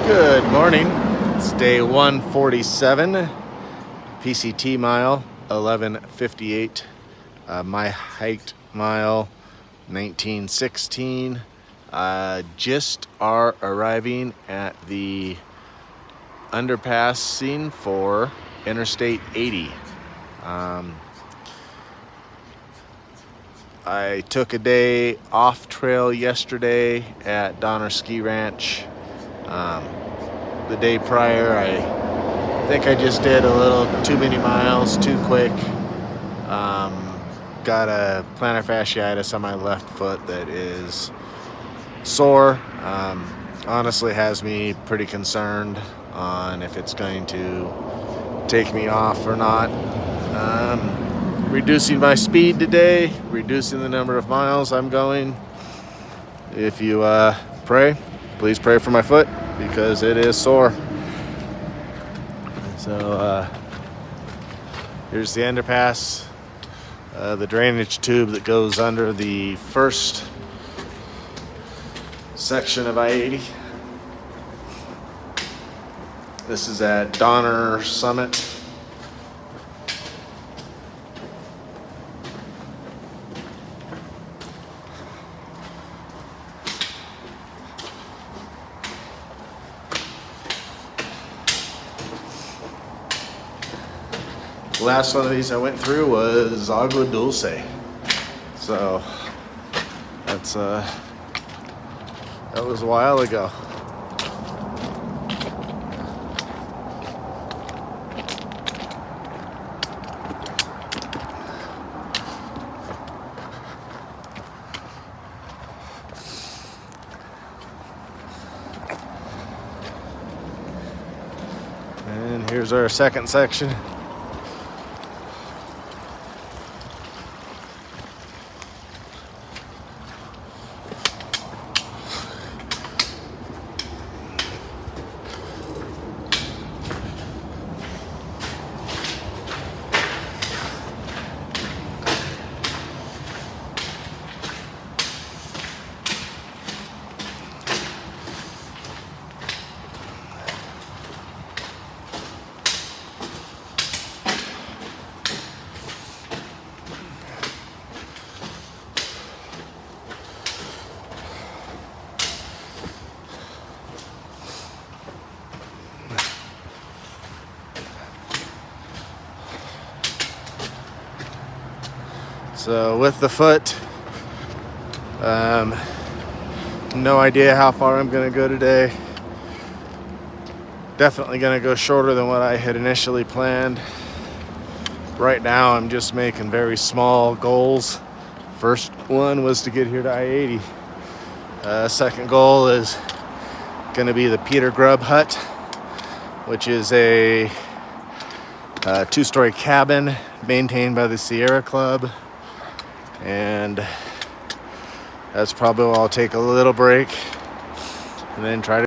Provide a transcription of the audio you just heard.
Good morning. It's day 147, PCT mile 1158. My hiked mile 1916. Just are arriving at the underpassing for Interstate 80. I took a day off trail yesterday at Donner Ski Ranch. The day prior, I think I just did a little too many miles, too quick. Got a plantar fasciitis on my left foot that is sore. Honestly has me pretty concerned on if it's going to take me off or not. Reducing my speed today, reducing the number of miles I'm going. If you pray, please pray for my foot because it is sore. So here's the underpass, the drainage tube that goes under the first section of I-80. This is at Donner Summit. The last one of these I went through was Agua Dulce. So that's that was a while ago. And here's our second section. So with the foot, no idea how far I'm gonna go today. Definitely gonna go shorter than what I had initially planned. Right now I'm just making very small goals. First one was to get here to I-80. Second goal is gonna be the Peter Grubb Hut, which is a two-story cabin maintained by the Sierra Club. And that's probably where I'll take a little break and then try to